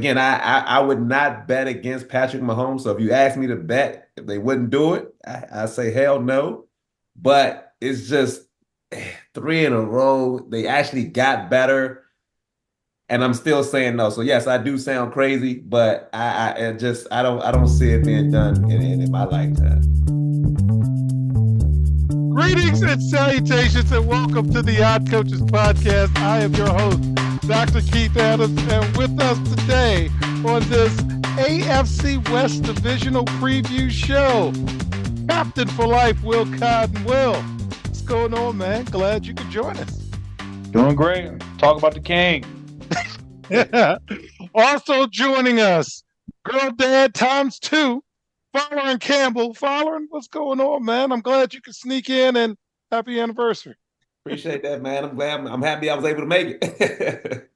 Again, I would not bet against Patrick Mahomes. So if you ask me to bet if they wouldn't do it, I say hell no. But it's just three in a row. They actually got better, and I'm still saying no. So yes, I do sound crazy, but I don't see it being done in my lifetime. Greetings and salutations, and welcome to the Odd Coaches Podcast. I am your host, Dr. Keith Adams, and with us today on this AFC West Divisional Preview Show, Captain for Life, Will Cotton. Will, what's going on, man? Glad you could join us. Doing great. Talk about the king. Also joining us, Girl Dad times two, Fowler and Campbell. Fowler, what's going on, man? I'm glad you could sneak in, and happy anniversary. Appreciate that, man. I'm glad. I'm happy I was able to make it.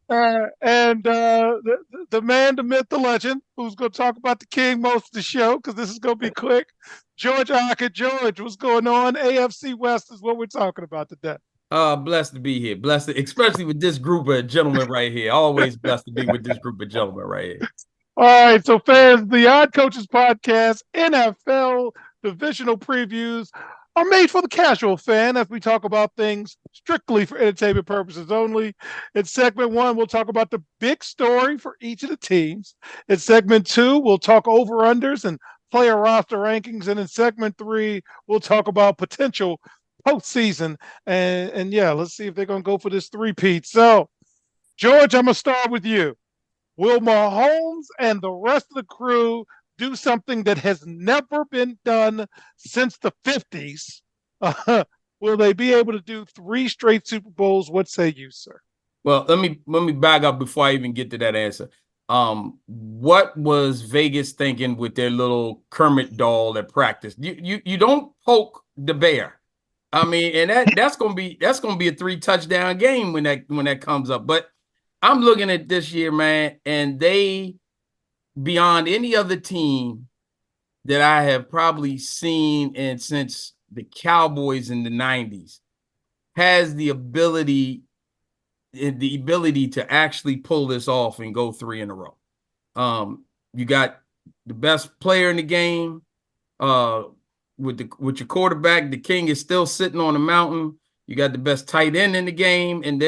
The man, the myth, the legend, who's going to talk about the king most of the show, because this is going to be quick. George Hockett. George, what's going on? AFC West is what we're talking about today. Blessed to be here. Blessed, especially with this group of gentlemen right here. Always blessed to be with this group of gentlemen right here. All right, so fans, the Odd Coaches Podcast, NFL divisional previews are made for the casual fan as we talk about things strictly for entertainment purposes only. In segment one, we'll talk about the big story for each of the teams. In segment two, we'll talk over-unders and player roster rankings. And in segment three, we'll talk about potential postseason. And yeah, let's see if they're going to go for this three-peat. So, George, I'm going to start with you. Will Mahomes and the rest of the crew do something that has never been done since the 50s? Will they be able to do three straight Super Bowls? What say you, sir? Well, let me back up before I even get to that answer. What was Vegas thinking with their little Kermit doll at practice? You don't poke the bear. I mean, and that's gonna be a 3-touchdown game when that comes up. But I'm looking at this year, man, and they, beyond any other team that I have probably seen and since the Cowboys in the 90s, has the ability to actually pull this off and go three in a row. You got the best player in the game with your quarterback. The king is still sitting on the mountain. You got the best tight end in the game, and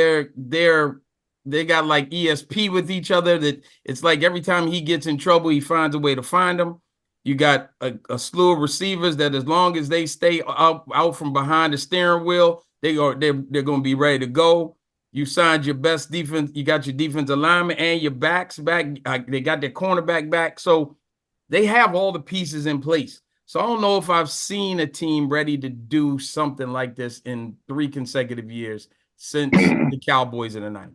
they got like ESP with each other that it's like every time he gets in trouble, he finds a way to find them. You got a slew of receivers that as long as they stay out from behind the steering wheel, they're going to be ready to go. You signed your best defense. You got your defensive lineman and your backs back. They got their cornerback back. So they have all the pieces in place. So I don't know if I've seen a team ready to do something like this in 3 consecutive years since the Cowboys in the 90s.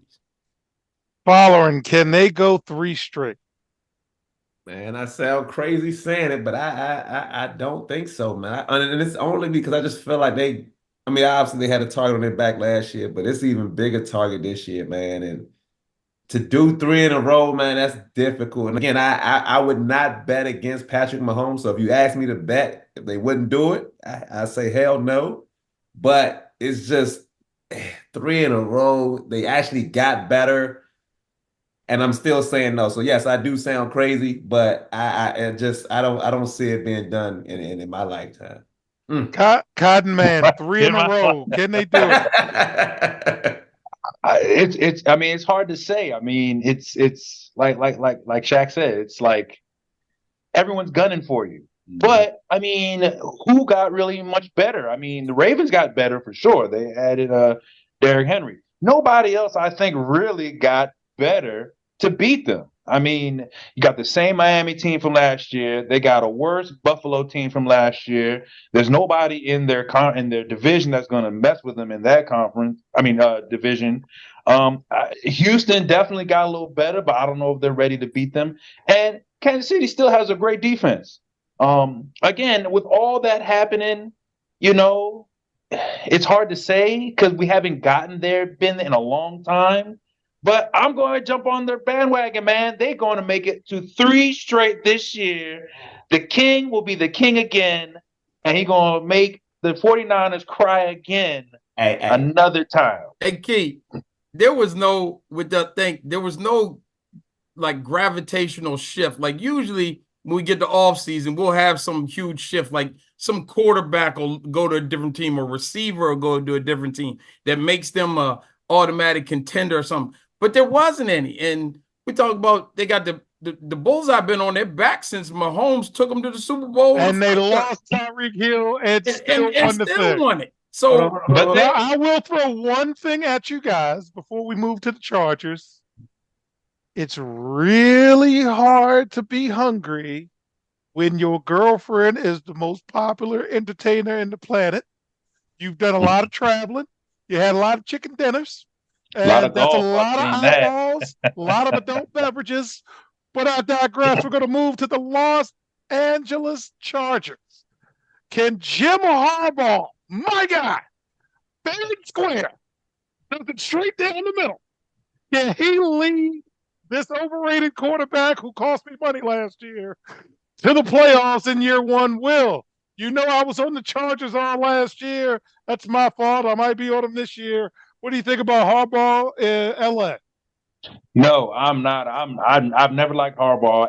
Following, can they go three straight? Man, I sound crazy saying it, but I don't think so, man. And it's only because I just feel like obviously they had a target on their back last year, but it's even bigger target this year, man. And to do three in a row, man, that's difficult. And again, I would not bet against Patrick Mahomes. So if you ask me to bet if they wouldn't do it, I say hell no. But it's just three in a row. They actually got better. And I'm still saying no. So yes, I do sound crazy, but I don't see it being done in my lifetime. Cotton Man, three in a row. Can they do it? It's hard to say. I mean, it's like Shaq said, it's like everyone's gunning for you. But I mean, who got really much better? I mean, the Ravens got better for sure. They added Derrick Henry. Nobody else, I think, really got better to beat them. I mean, you got the same Miami team from last year. They got a worse Buffalo team from last year. There's nobody in their division that's going to mess with them in that division. Houston definitely got a little better, but I don't know if they're ready to beat them. And Kansas City still has a great defense. Again, with all that happening, it's hard to say because we haven't been there in a long time. But I'm going to jump on their bandwagon, man. They're going to make it to 3 straight this year. The king will be the king again, and he's going to make the 49ers cry again another time. Hey, Keith, there was no like gravitational shift. Like usually when we get to off season, we'll have some huge shift, like some quarterback will go to a different team or receiver will go to a different team that makes them a automatic contender or something. But there wasn't any. And we talk about they got the bullseye been on their back since Mahomes took them to the Super Bowl. And they lost Tyreek Hill and still won the thing. Won it. So But Now, I will throw one thing at you guys before we move to the Chargers. It's really hard to be hungry when your girlfriend is the most popular entertainer in the planet. You've done a lot of traveling. You had a lot of chicken dinners. And Lot of that's golf, a lot I've of seen that. eyeballs, a lot of adult beverages. But I digress. We're going to move to the Los Angeles Chargers. Can Jim Harbaugh, my guy, fair and square, nothing straight down the middle, can he lead this overrated quarterback who cost me money last year to the playoffs in year one? Will, you know I was on the Chargers all last year. That's my fault. I might be on them this year. What do you think about Harbaugh in LA? No, I'm not. I've never liked Harbaugh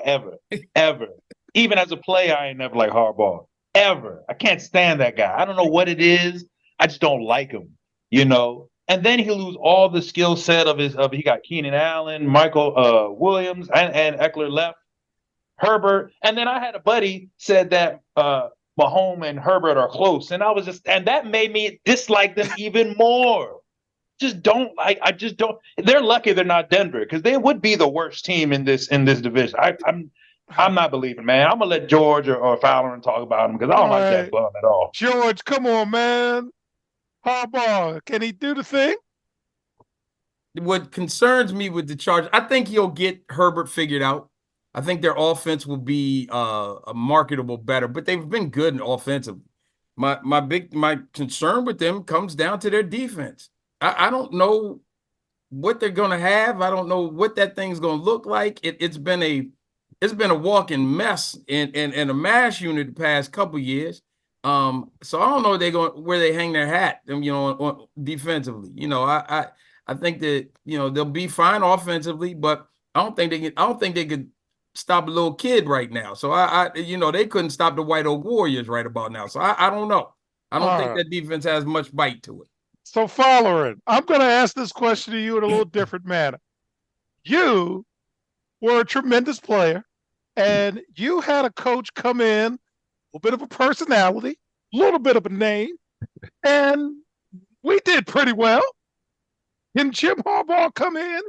ever. Even as a player, I ain't never liked Harbaugh ever. I can't stand that guy. I don't know what it is. I just don't like him. And then he lose all the skill set of he got Keenan Allen, Michael Williams, and Eckler left, Herbert. And then I had a buddy said that Mahomes and Herbert are close, and that made me dislike them even more. I just don't. They're lucky they're not Denver, because they would be the worst team in this division. I'm not believing, man. I'm gonna let George or Fowler talk about them, because I don't like that bum at all. George, come on, man. Harbaugh, can he do the thing? What concerns me with the Chargers, I think he'll get Herbert figured out. I think their offense will be a marketable better, but they've been good in offensively. My concern with them comes down to their defense. I don't know what they're going to have. I don't know what that thing's going to look like. It's been a walking mess and a mash unit the past couple years. So I don't know where they hang their hat, on defensively. I think that they'll be fine offensively, but I don't think they could stop a little kid right now. So they couldn't stop the White Oak Warriors right about now. So I don't know. I don't think that defense has much bite to it. So, Follerin, I'm going to ask this question to you in a little different manner. You were a tremendous player, and you had a coach come in, a bit of a personality, a little bit of a name, and we did pretty well. Can Jim Harbaugh come in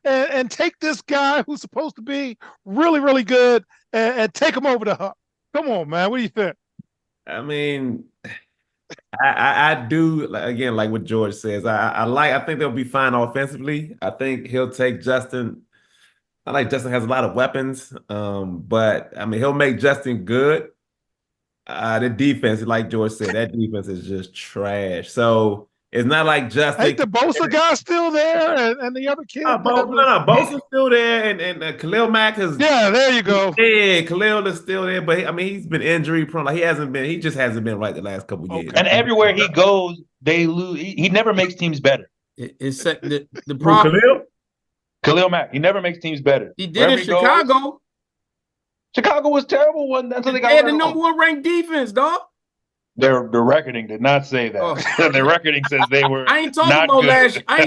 and take this guy who's supposed to be really, really good and take him over the hump? Come on, man. What do you think? I mean, I do, again, like what George says. I think they'll be fine offensively. I think he'll take Justin. I like Justin has a lot of weapons, but I mean he'll make Justin good. The defense, like George said, that defense is just trash. So it's not like Justin. Ain't the Bosa guy still there and the other kid? No, Bosa's still there, and Khalil Mack is. Yeah, there you go. Yeah, Khalil is still there, but he's been injury prone. Like he just hasn't been right the last couple of years. And everywhere he goes, they lose. He never makes teams better. It's the problem. Khalil Mack, he never makes teams better. He did in Chicago. Chicago was terrible one. That's what they got. They had the number one ranked defense, dog. Their recording did not say that. Oh. Their recording says they were. I ain't talking about last year. I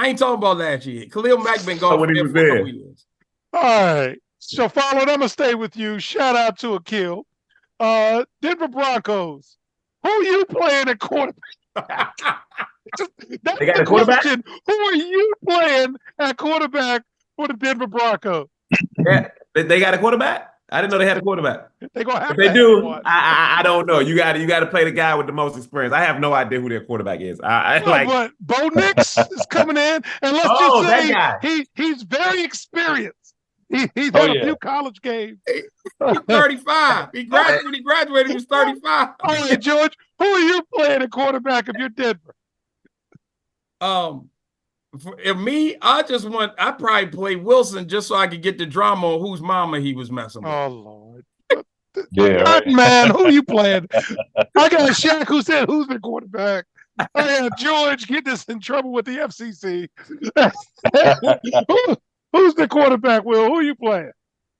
ain't talking about last year. Khalil Mack been gone for a couple years. All right. So, Fowler, I'm going to stay with you. Shout out to Akil. Denver Broncos. Who are you playing at quarterback? They got a quarterback? Question. Who are you playing at quarterback for the Denver Broncos? Yeah, they got a quarterback? I didn't know they had a quarterback. They're gonna have if they do, I don't know. You got to play the guy with the most experience. I have no idea who their quarterback is. But Bo Nix is coming in, and let's just say he's very experienced. He's had a few college games. He's 35. He graduated. He was 35. All right, George, who are you playing at quarterback if you're Denver? For me, I probably play Wilson just so I could get the drama on whose mama he was messing with. Oh, Lord. Yeah, right. Man, who are you playing? I got Shaq who said, who's the quarterback? Oh yeah, George getting us in trouble with the FCC. Who's the quarterback, Will? Who are you playing?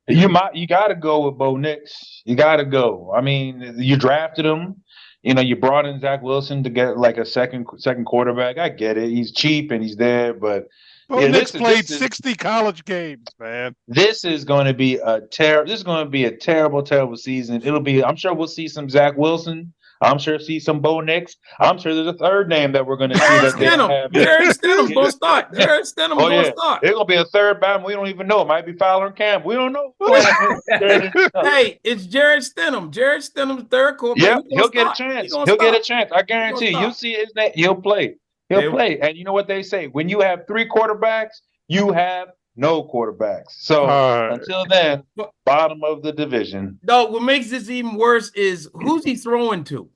You got to go with Bo Nix. You got to go. I mean, you drafted him. You brought in Zach Wilson to get like a second quarterback. I get it. He's cheap and he's there, but Bo Nix played 60 college games, man. this is going to be a terrible season. I'm sure we'll see some Zach Wilson. I'm sure see some Bo Nix. I'm sure there's a third name that we're going to see. Jarrett Stidham gonna start. Jarrett Stidham gonna start. It's gonna be a third battle. We don't even know. It might be Fowler and Camp. We don't know. Hey, it's Jarrett Stidham. Jarrett Stidham's third quarterback. Yeah, he'll get a chance. He'll get a chance. I guarantee you. You'll see his name. He'll play. He'll play. And you know what they say? When you have three quarterbacks, you have no quarterbacks. So until then, bottom of the division. No, what makes this even worse is who's he throwing to?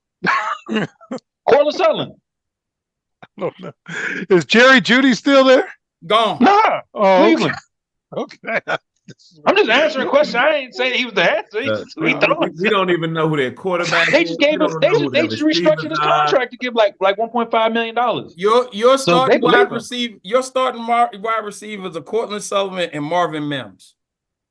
Cortland Sutherland. No. Is Jerry Jeudy still there? Gone. Nah. Oh, Cleveland. okay. I'm just answering a question. I ain't saying he was the answer. We don't even know who their quarterback They is. just gave us. They just restructured his contract to give like $1.5 million. Your starting wide they- receiver. Your starting wide receivers are Cortland Sullivan and Marvin Mims.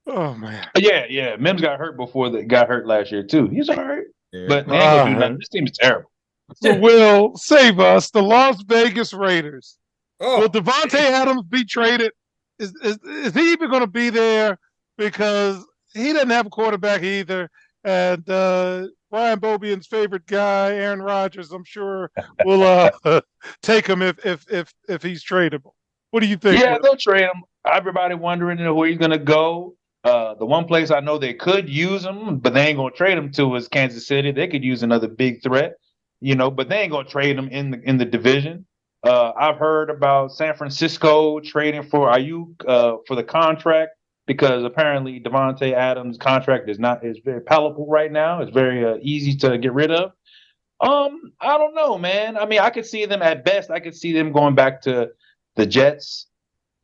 Oh man. Yeah. Mims got hurt before they got hurt last year too. He's all right, Yeah. but they ain't gonna do nothing. This team is terrible. So Will save us, the Las Vegas Raiders. Will Oh, Devontae Adams be traded? Is he even going to be there? Because he doesn't have a quarterback either. And Brian Bobian's favorite guy, Aaron Rodgers, I'm sure will take him if he's tradable. What do you think? Yeah, Will? they'll trade him. Everybody wondering where he's gonna go. The one place I know they could use him, but they ain't gonna trade him to is Kansas City. They could use another big threat, but they ain't gonna trade him in the division. I've heard about San Francisco trading for Ayuk for the contract because apparently Devontae Adams' contract is very palatable right now. It's very easy to get rid of. I don't know, man. I mean, I could see them at best. I could see them going back to the Jets.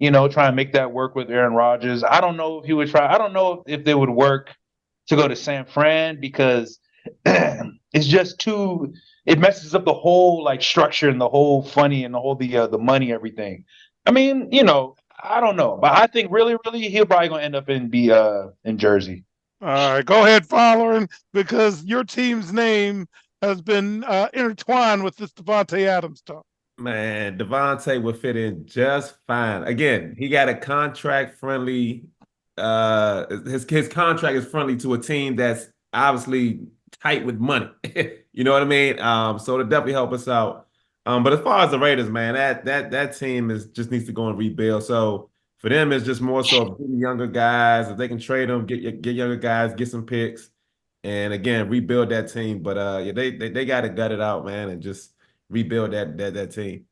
Try and make that work with Aaron Rodgers. I don't know if he would try. I don't know if they would work to go to San Fran because it's just too. It messes up the whole structure and the whole funny and the whole the money everything. I mean, I don't know, but I think really he'll probably gonna end up in Jersey. All right, go ahead, Fowler, because your team's name has been intertwined with this Devontae Adams talk. Man, Devontae would fit in just fine. Again, he got a contract friendly. His contract is friendly to a team that's obviously tight with money. You know what I mean? So it'll definitely help us out. But as far as the Raiders, man, that team just needs to go and rebuild. So for them, it's just more so getting younger guys. If they can trade them, get younger guys, get some picks, and again rebuild that team. But they got to gut it out, man, and just rebuild that team.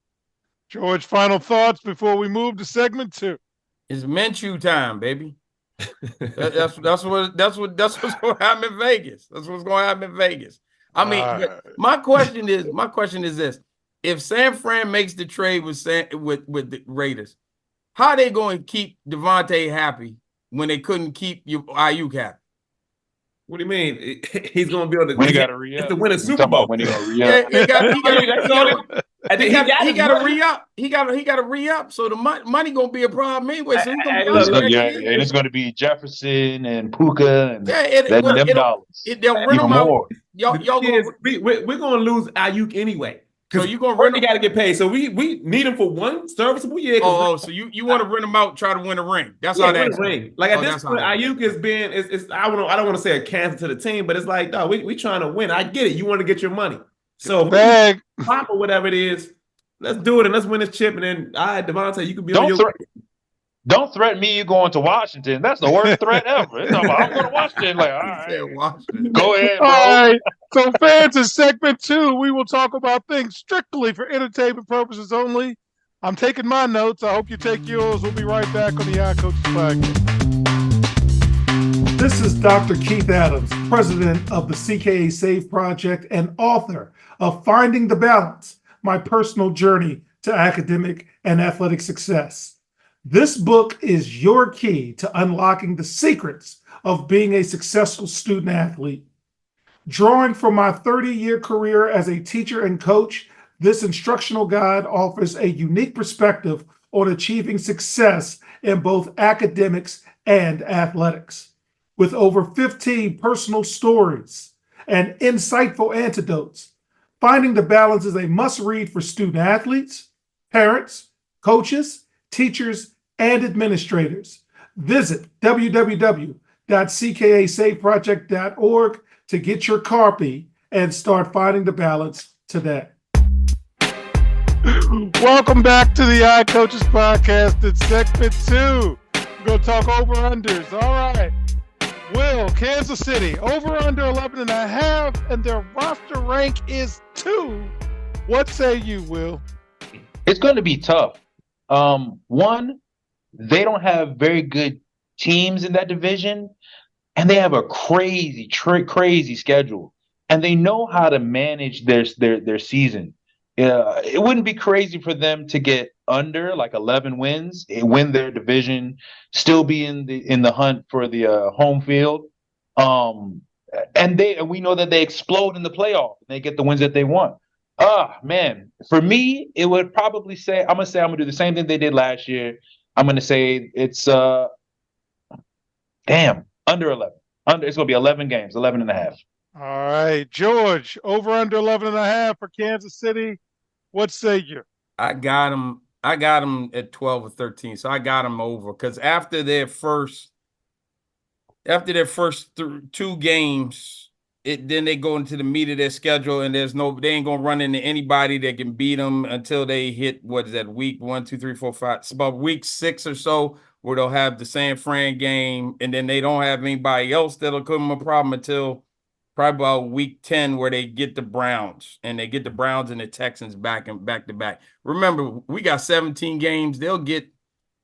George, final thoughts before we move to segment 2. it's Minshew time, baby. That's what's going to happen in Vegas. That's what's going to happen in Vegas. I mean, my question is this: if San Fran makes the trade with the Raiders, how are they going to keep Devontae happy when they couldn't keep Ayuk happy? What do you mean? He's going to be able to. When he got to re-up. To win a Super Bowl. When he gonna re-up. He got to re re-up. He got to re-up. So the money gonna be a problem anyway. So it's going to be Jefferson and Puka and them dollars. They'll rent them out. Y'all we're going to lose Ayuk anyway. So you gonna rent? They got to get paid. So we need him for one serviceable year. So you want to rent him out, try to win a ring? That's how that's ring. Like at this point, Ayuk has been. I don't want to say a cancer to the team, but it's like, no, we trying to win. I get it. You want to get your money. So bag pop or whatever it is, let's do it and let's win this chip. And then, all right, Devontae, you can be on your. Don't threaten me. You going to Washington? That's the worst threat ever. I'm going to Washington. Like, all right, Washington. Go ahead, bro. All right. So, fans, in segment 2, we will talk about things strictly for entertainment purposes only. I'm taking my notes. I hope you take yours. We'll be right back on the Odd Coaches Podcast. This is Dr. Keith Adams, president of the CKA Save Project and author of Finding the Balance, My Personal Journey to Academic and Athletic Success. This book is your key to unlocking the secrets of being a successful student athlete. Drawing from my 30-year career as a teacher and coach, This instructional guide offers a unique perspective on achieving success in both academics and athletics. With over 15 personal stories and insightful antidotes, Finding the Balance is a must read for student athletes, parents, coaches, teachers, and administrators. Visit www.ckasafeproject.org to get your copy and start finding the balance today. Welcome back to the iCoaches Podcast. It's segment 2. We're going to talk over-unders. All right. Will, Kansas City, over under 11.5, and their roster rank is 2. What say you, Will? It's going to be tough. One, they don't have very good teams in that division, and they have a crazy schedule, and they know how to manage their season. It wouldn't be crazy for them to get under like 11 wins, win their division, still be in the hunt for the home field. And we know that they explode in the playoff and they get the wins that they want. Man, for me, it would probably say I'm gonna do the same thing they did last year. I'm gonna say it's under 11. It's gonna be 11 games, 11.5. All right, George, over under 11.5 for Kansas City. What say you? I got them at 12 or 13. So I got them over because after their first 2 games, then they go into the meat of their schedule, and they ain't gonna run into anybody that can beat them until they hit week 1, 2, 3, 4, 5. It's about week 6 or so where they'll have the San Fran game, and then they don't have anybody else that'll come a problem until probably about week 10, where they get the Browns, and they get the Browns and the Texans back to back. Remember, we got 17 games. They'll get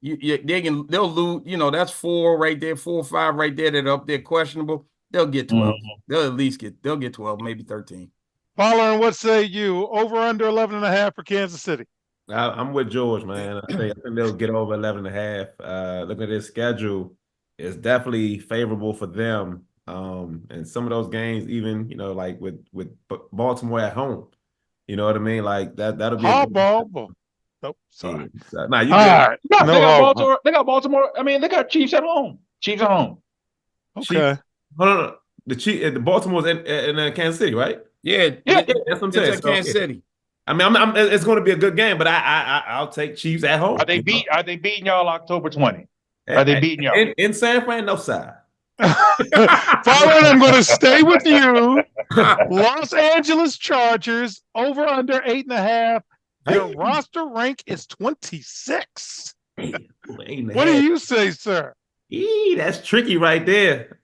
they'll lose. That's 4 right there, 4 or 5 right there that are up there questionable. They'll get 12. They'll get 12, maybe 13. Fowler, what say you? Over under 11.5 for Kansas City. I'm with George, man. I think they'll get over 11.5. Looking at their schedule, it's definitely favorable for them. And some of those games, even like with Baltimore at home, you know what I mean? Like that'll be Hardball. Nope, sorry. Nah, you right. No, they got Baltimore. They got Baltimore. I mean, they got Chiefs at home. Chiefs at home. Okay. No. The Baltimore's in Kansas City, right? Yeah, That's what I'm saying. It's at Kansas City. I mean, it's going to be a good game, but I'll take Chiefs at home. Are they beating y'all October 20? Are they beating y'all in San Fran? No side. Fowler, I'm going to stay with you. Los Angeles Chargers, over under 8.5. Their roster rank is 26. What do you say, sir? That's tricky right there.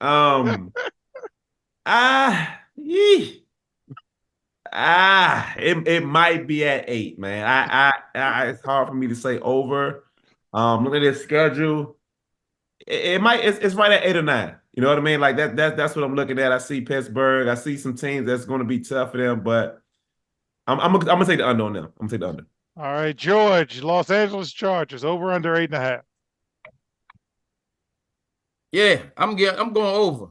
It might be at 8, man. It's hard for me to say over. Look at this schedule. It's right at 8 or 9. You know what I mean? Like that's what I'm looking at. I see Pittsburgh. I see some teams that's going to be tough for them, but I'm gonna take the under on them. I'm gonna take the under. All right, George, Los Angeles Chargers, over under 8.5. Yeah, I'm going over.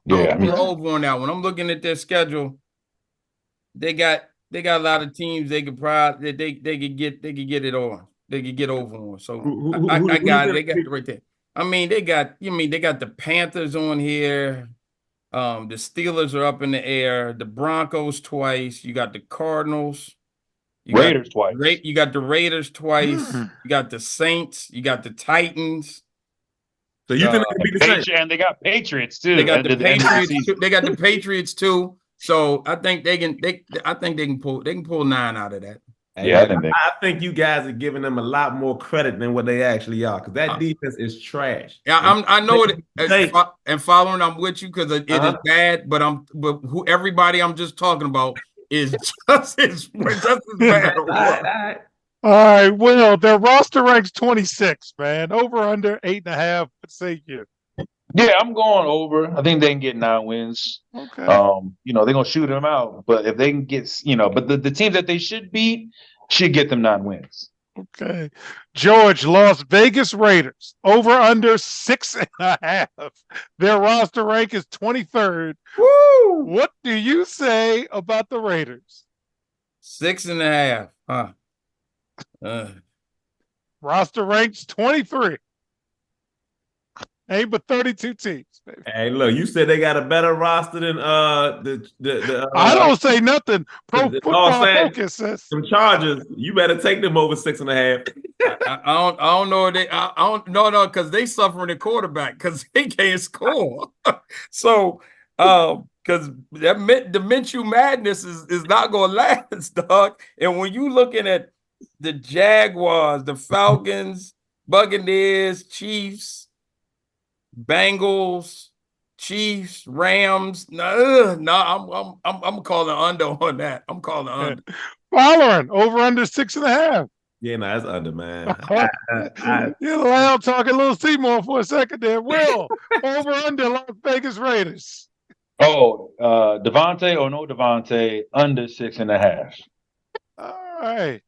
Yeah, I'm going over on that one. I'm looking at their schedule. They got a lot of teams they could probably they could get it on. They could get over on. So I got it. They got it right there. I mean, they got the Panthers on here. The Steelers are up in the air. The Broncos twice. You got the Cardinals. Raiders twice. You got the Raiders twice. You got the Saints. You got the Titans. So you think they can beat the Saints? And they got Patriots too. They got the Patriots. They got the Patriots too. So I think they can pull 9 out of that. Yeah, I think you guys are giving them a lot more credit than what they actually are, because that defense is trash. Yeah, I know it. And following, I'm with you because it is bad. But everybody I'm just talking about is just as bad. All right, well, their roster ranks 26, man. Over under 8.5. What say you? Yeah, I'm going over. I think they can get 9 wins. Okay. They're gonna shoot them out, but if they can get, but the teams that they should beat should get them 9 wins. Okay. George, Las Vegas Raiders, over under 6.5. Their roster rank is 23rd. Woo! What do you say about the Raiders? 6.5. Huh. Roster ranks 23. Ain't but 32 teams, baby. Hey, look, you said they got a better roster than I don't say nothing. Pro the- Football oh, saying- Focus says. some Chargers. You better take them over 6.5. I don't know if they I don't no because they suffering the quarterback because they can't score. So because the Minshew madness is not gonna last, dog. And when you looking at the Jaguars, the Falcons, Buccaneers, Chiefs, Bengals, Chiefs, Rams. No, I'm calling under on that. I'm calling under. Following over under 6.5. Yeah, no, that's under, man. You're allowed talking a little Seymour for a second there. Will, over under Las Vegas Raiders. Oh, Devontae or no Devontae, under 6.5. All right.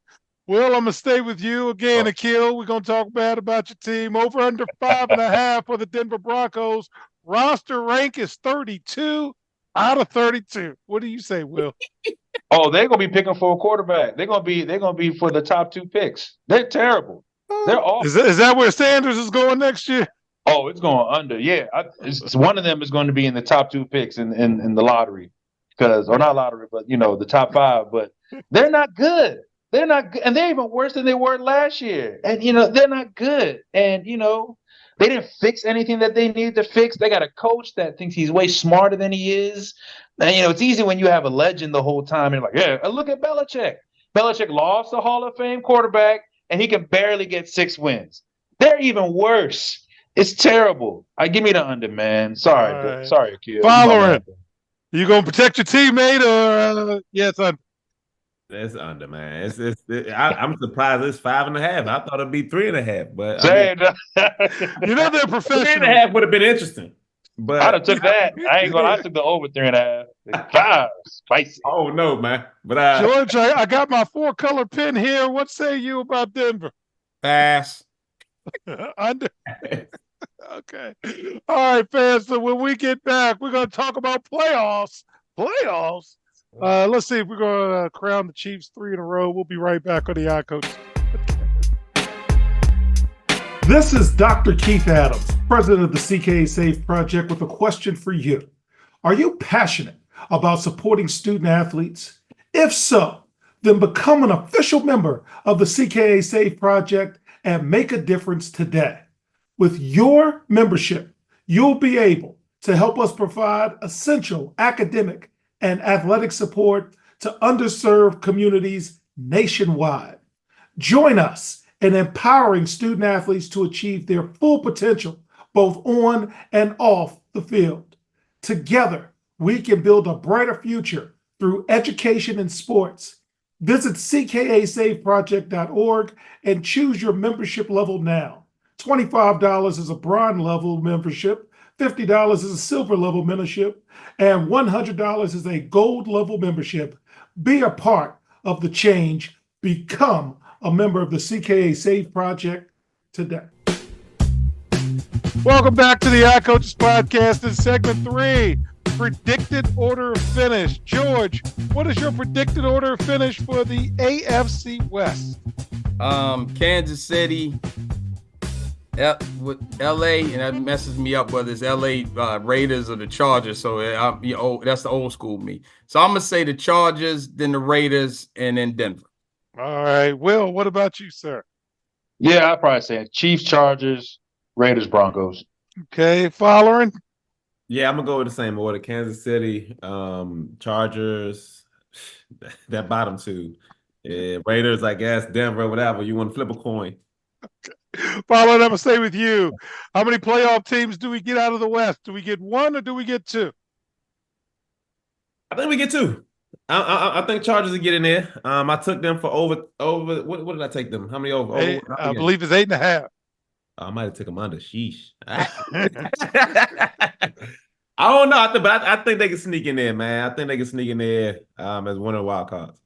Will, I'm going to stay with you again, Akil. We're going to talk bad about your team. Over under 5.5 for the Denver Broncos. Roster rank is 32 out of 32. What do you say, Will? Oh, they're gonna be picking for a quarterback. They're gonna be for the top 2 picks. They're terrible. They're awful. Is that where Sanders is going next year? Oh, it's going under. Yeah, it's one of them is going to be in the top 2 picks in the lottery, or not lottery, but the top 5. But they're not good. They're not good, and they're even worse than they were last year. And they're not good. And they didn't fix anything that they needed to fix. They got a coach that thinks he's way smarter than he is. And it's easy when you have a legend the whole time. And you're like, yeah, look at Belichick. Belichick lost a Hall of Fame quarterback, and he can barely get 6 wins. They're even worse. It's terrible. Give me the under, man. Sorry, right. sorry, kid. Following. You gonna protect your teammate or it's under? That's under, man. I'm surprised it's 5.5. I thought it'd be 3.5, but they're they're professional. 3.5 would have been interesting. But I'd have took that. I took the over 3.5. God, spicy. Oh no, man. But George, I got my 4-color pen here. What say you about Denver? Pass. Under. Okay. All right, fans. So when we get back, we're going to talk about playoffs. Playoffs? Let's see if we're going to crown the Chiefs 3 in a row. We'll be right back on the iCoach. This is Dr. Keith Adams, president of the CKA Safe Project, with a question for you. Are you passionate about supporting student athletes? If so, then become an official member of the CKA Safe Project and make a difference today. With your membership, you'll be able to help us provide essential academic and athletic support to underserved communities nationwide. Join us in empowering student athletes to achieve their full potential, both on and off the field. Together, we can build a brighter future through education and sports. Visit ckasafeproject.org and choose your membership level now. $25 is a bronze level membership, $50 is a silver level membership, and $100 is a gold level membership. Be a part of the change. Become a member of the CKA Safe Project today. Welcome back to the iCoaches Podcast in segment 3. Predicted order of finish. George, what is your predicted order of finish for the AFC West? Kansas City, with LA, and that messes me up whether it's LA Raiders or the Chargers. So that's the old school me. So I'm gonna say the Chargers, then the Raiders, and then Denver. All right, Will, what about you, sir? Yeah, I'd probably say Chiefs, Chargers, Raiders, Broncos. Okay, following. yeah, I'm gonna go with the same order. Kansas City, Chargers, that bottom 2. Yeah, Raiders, I guess, Denver, whatever. You want to flip a coin. Following, I'm going to stay with you. How many playoff teams do we get out of the West? Do we get 1 or do we get 2? I think we get 2. I think Chargers will get in there. I took them for over. What did I take them? How many over? I believe it's 8.5. I might have took them under. Sheesh. I don't know, but I think they can sneak in there, man. I think they can sneak in there as one of the wild cards.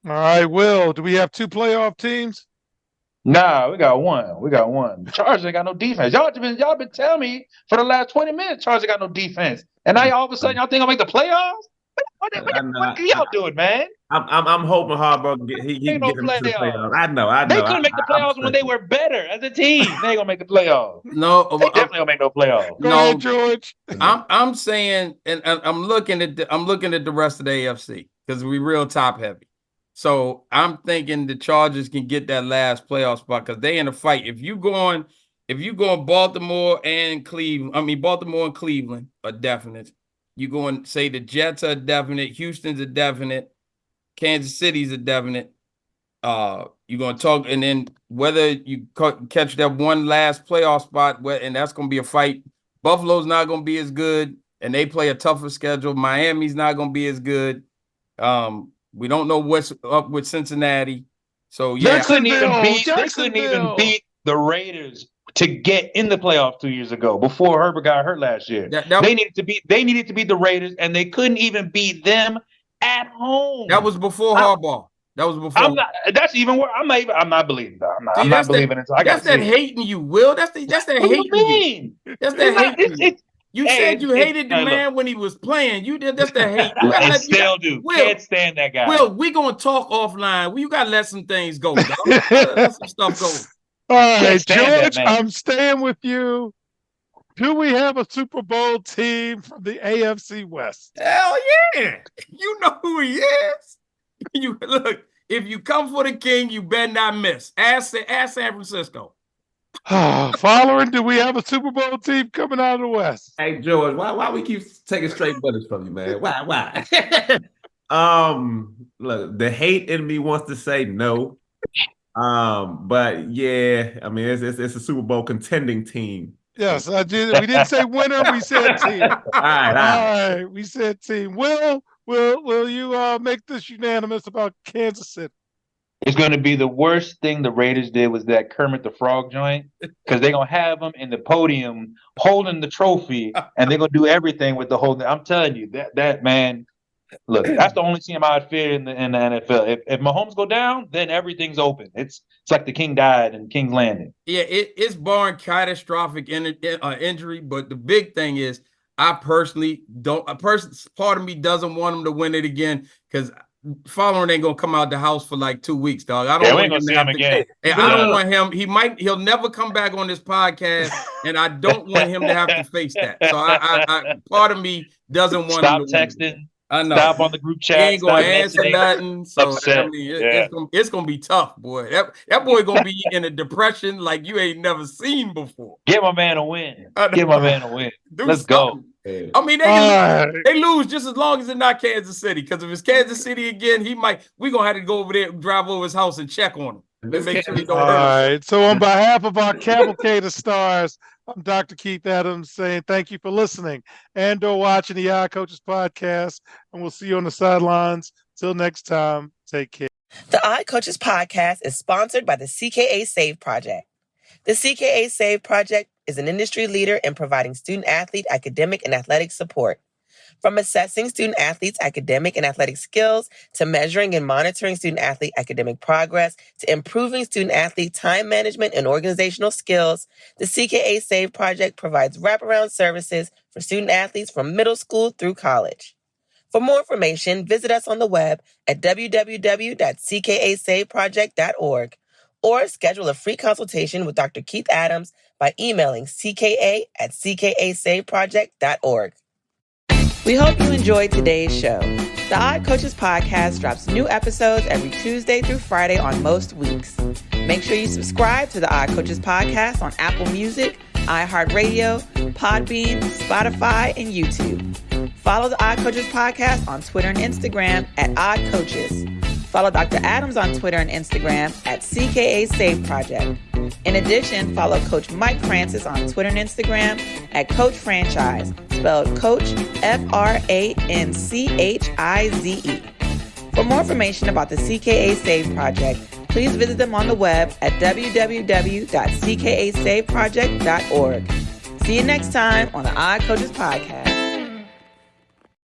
All right, Will, do we have 2 playoff teams? Nah, we got one. Chargers ain't got no defense. Y'all been telling me for the last 20 minutes Chargers got no defense. And now all of a sudden y'all think I'll make the playoffs? What I know. are y'all doing, man? I'm hoping Harbaugh he Ain't can no get them to the playoffs. playoffs. I know. They couldn't make the playoffs when they were better as a team. They ain't gonna make the playoffs. No, They definitely gonna make no playoffs. Go no. ahead, George. I'm saying, and I'm looking at the rest of the AFC because we real top heavy. So I'm thinking the Chargers can get that last playoff spot because they in a fight. If you going Baltimore and Cleveland are definite. You going say the Jets are definite, Houston's a definite, Kansas City's a definite. You're gonna talk, and then whether you catch that one last playoff spot, and that's gonna be a fight. Buffalo's not gonna be as good, and they play a tougher schedule. Miami's not gonna be as good. We don't know what's up with Cincinnati. So yeah, They couldn't even Jacksonville. beat the Raiders to get in the playoffs 2 years ago before Herbert got hurt last year. They needed to beat the Raiders, and they couldn't even beat them at home. that was before Harbaugh. That was before. I'm not. That's even where I'm not believing that. I'm not believing it. I got that hating you, Will. That's that What do hating you mean? you. That's that hating you. You said you hated the look. man when he was playing. You did. That's the hate. I still do. Will, Can't stand that guy. Will, we're gonna talk offline. You gotta let some things go, dog. Let some stuff go. All right, Can't stand that, George, man. I'm staying with you. Do we have a Super Bowl team from the AFC West? Hell yeah. You know who he is. You look, if you come for the king, you better not miss. Ask San Francisco. Following, do we have a Super Bowl team coming out of the West? Hey George, why we keep taking straight bullets from you, man? Why? Look, the hate in me wants to say no. But yeah, I mean it's a Super Bowl contending team. Yes, I did. We didn't say winner. We said team. All right. We said team. Will you make this unanimous about Kansas City? It's going to be the worst thing the Raiders did was that Kermit the Frog joint, because they're going to have him in the podium holding the trophy, and they're going to do everything with the whole thing. I'm telling you, that man, look, that's the only team I'd fear in the NFL. If Mahomes go down, then everything's open. It's like the king died in King's Landing. Yeah, it's barring catastrophic injury, but the big thing is I personally don't. Part of me doesn't want him to win it again because Following ain't gonna come out the house for like 2 weeks, dog. I don't want him to have to again. I don't want him. He'll never come back on this podcast, and I don't want him to have to face that. So I part of me doesn't want Stop him to texting. Win. I know. Stop on the group chat. He ain't gonna answer nothing. So upset. I mean, it's gonna be tough, boy. That boy gonna be in a depression like you ain't never seen before. Give my man a win. Give my man a win. Let's go. I mean, they lose just as long as it's not Kansas City. Because if it's Kansas City again, we're gonna have to go over there, drive over his house, and check on him. And make sure he don't hurt us. Right. So on behalf of our cavalcade of stars, I'm Dr. Keith Adams saying thank you for listening and or watching the Odd Coaches podcast. And we'll see you on the sidelines. Till next time, take care. The Odd Coaches podcast is sponsored by the CKA Save Project. The CKA Save Project is an industry leader in providing student-athlete academic and athletic support. From assessing student-athletes' academic and athletic skills, to measuring and monitoring student-athlete academic progress, to improving student-athlete time management and organizational skills, the CKA Save Project provides wraparound services for student-athletes from middle school through college. For more information, visit us on the web at www.ckasaveproject.org or schedule a free consultation with Dr. Keith Adams by emailing cka@ckasaveproject.org. We hope you enjoyed today's show. The Odd Coaches podcast drops new episodes every Tuesday through Friday on most weeks. Make sure you subscribe to the Odd Coaches podcast on Apple Music, iHeartRadio, Podbean, Spotify, and YouTube. Follow the Odd Coaches podcast on Twitter and Instagram at Odd Coaches. Follow Dr. Adams on Twitter and Instagram at CKA Save Project. In addition, follow Coach Mike Francis on Twitter and Instagram at Coach Franchise, spelled Coach Franchize. For more information about the CKA Save Project, please visit them on the web at www.ckasaveproject.org. See you next time on the Odd Coaches podcast.